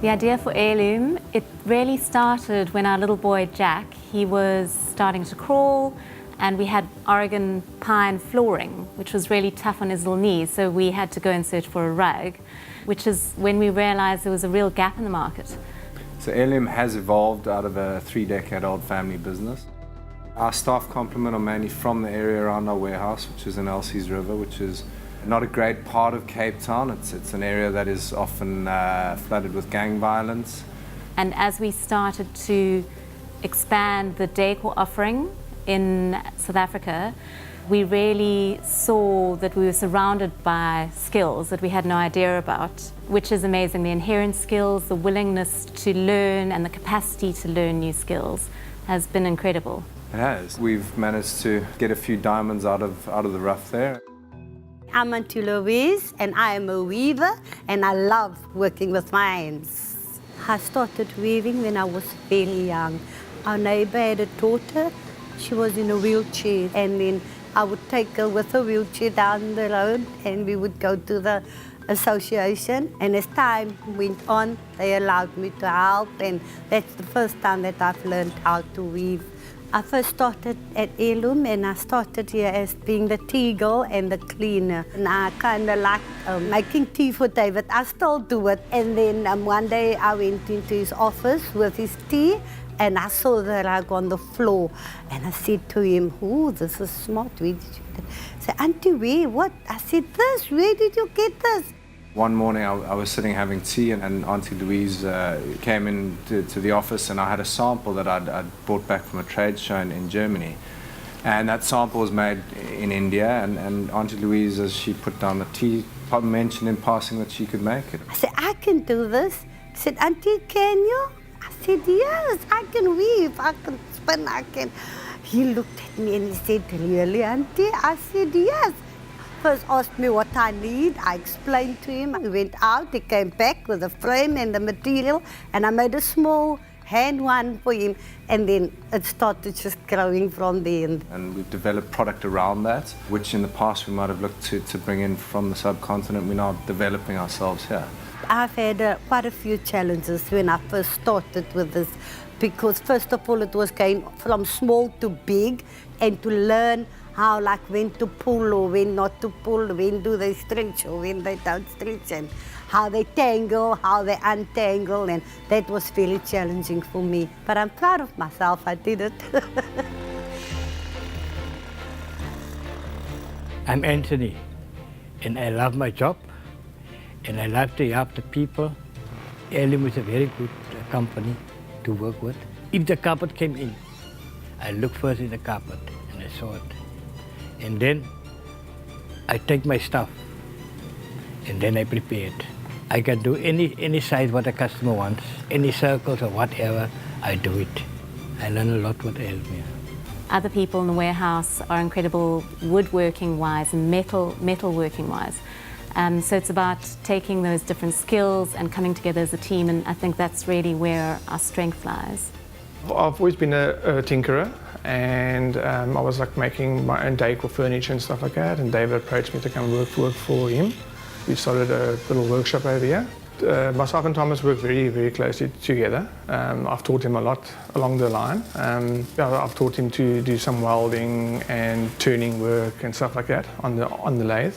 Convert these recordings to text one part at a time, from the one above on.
The idea for Airloom, it really started when our little boy Jack, he was starting to crawl, and we had Oregon pine flooring, which was really tough on his little knees, so we had to go and search for a rug, which is when we realized there was a real gap in the market. So Airloom has evolved out of a 3-decade-old family business. Our staff complement are mainly from the area around our warehouse, which is in Elsie's River, which is not a great part of Cape Town. It's an area that is often flooded with gang violence. And as we started to expand the decor offering in South Africa, we really saw that we were surrounded by skills that we had no idea about, which is amazing. The inherent skills, the willingness to learn and the capacity to learn new skills has been incredible. It has. We've managed to get a few diamonds out of the rough there. I'm Auntie Louise, and I am a weaver, and I love working with my hands. I started weaving when I was very young. Our neighbor had a daughter. She was in a wheelchair, and then I would take her with a wheelchair down the road, and we would go to the association. And as time went on, they allowed me to help, and that's the first time that I've learned how to weave. I first started at Airloom, and I started here as being the tea girl and the cleaner. And I kind of like making tea for David. I still do it. And then one day I went into his office with his tea, and I saw the rug on the floor. And I said to him, "Oh, this is smart. Where did you get it?" He said, "Auntie, where? What?" I said, "This. Where did you get this?" One morning I was sitting having tea, and Auntie Louise came in to the office, and I had a sample that I'd brought back from a trade show in Germany. And that sample was made in India, and Auntie Louise, as she put down the tea, mentioned in passing that she could make it. I said, "I can do this." He said, "Auntie, can you?" I said, "Yes, I can weave, I can spin, I can." He looked at me and he said, "Really, Auntie?" I said, "Yes." First asked me what I need. I explained to him. He went out, he came back with the frame and the material, and I made a small hand one for him, and then it started just growing from there. And we've developed product around that, which in the past we might have looked to bring in from the subcontinent. We're now developing ourselves here. I've had quite a few challenges when I first started with this, because first of all it was going from small to big, and to learn how, like, when to pull or when not to pull, when do they stretch or when they don't stretch, and how they tangle, how they untangle, and that was very challenging for me. But I'm proud of myself, I did it. I'm Anthony, and I love my job, and I love to help the people. Airloom is a very good company to work with. If the carpet came in, I look first in the carpet, and I saw it. And then I take my stuff, and then I prepare it. I can do any size what a customer wants, any circles or whatever, I do it. I learn a lot with Airloom. Other people in the warehouse are incredible woodworking-wise and metalworking-wise. So it's about taking those different skills and coming together as a team, and I think that's really where our strength lies. I've always been a tinkerer, and I was like making my own decor furniture and stuff like that, and David approached me to come work for him. We started a little workshop over here. Myself and Thomas work very, very closely together. I've taught him a lot along the line. I've taught him to do some welding and turning work and stuff like that on the lathe.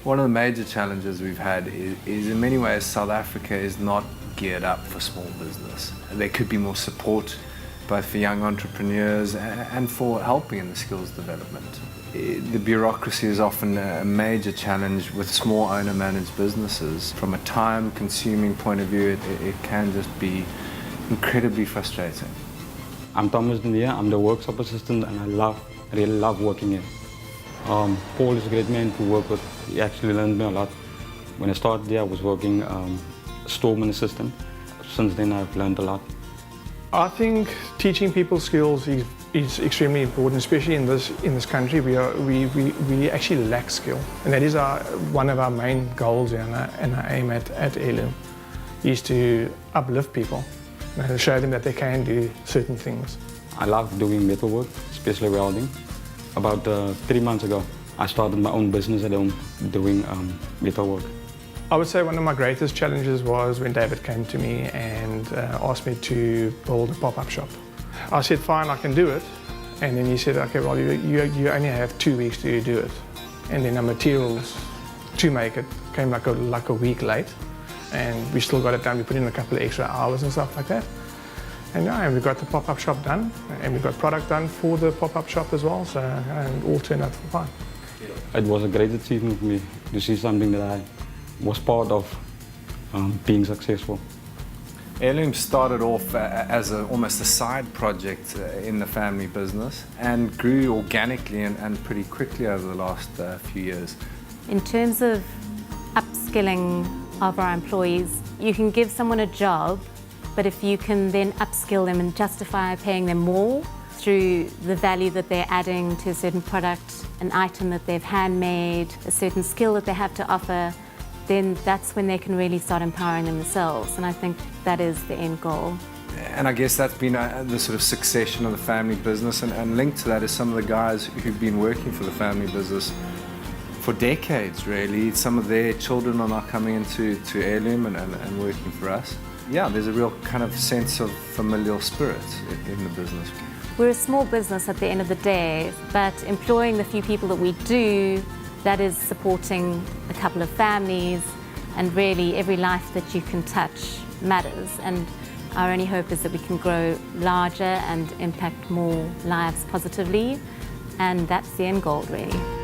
One of the major challenges we've had is in many ways South Africa is not geared up for small business. There could be more support both for young entrepreneurs and for helping in the skills development. The bureaucracy is often a major challenge with small owner-managed businesses. From a time-consuming point of view, it can just be incredibly frustrating. I'm Thomas Dindia. I'm the workshop assistant, and I really love working here. Paul is a great man to work with. He actually learned me a lot. When I started there, I was working storeman assistant. Since then, I've learned a lot. I think teaching people skills is extremely important, especially in this country. We actually lack skill, and that is one of our main goals and our aim at Airloom, is to uplift people and show them that they can do certain things. I love doing metalwork, especially welding. About 3 months ago, I started my own business at home doing metalwork. I would say one of my greatest challenges was when David came to me and asked me to build a pop-up shop. I said, fine, I can do it. And then he said, okay, well, you only have 2 weeks to do it. And then the materials to make it came like a week late. And we still got it done. We put in a couple of extra hours and stuff like that. And yeah, and we got the pop-up shop done. And we got product done for the pop-up shop as well. So and all turned out fine. It was a great achievement for me to see something that I was part of being successful. Airloom started off as almost a side project in the family business and grew organically and pretty quickly over the last few years. In terms of upskilling of our employees, you can give someone a job, but if you can then upskill them and justify paying them more through the value that they're adding to a certain product, an item that they've handmade, a certain skill that they have to offer, then that's when they can really start empowering themselves. And I think that is the end goal. And I guess that's been the sort of succession of the family business, and linked to that is some of the guys who've been working for the family business for decades, really. Some of their children are now coming into Airloom and working for us. Yeah, there's a real kind of sense of familial spirit in the business. We're a small business at the end of the day, but employing the few people that we do, that is supporting a couple of families, and really every life that you can touch matters. And our only hope is that we can grow larger and impact more lives positively, and that's the end goal, really.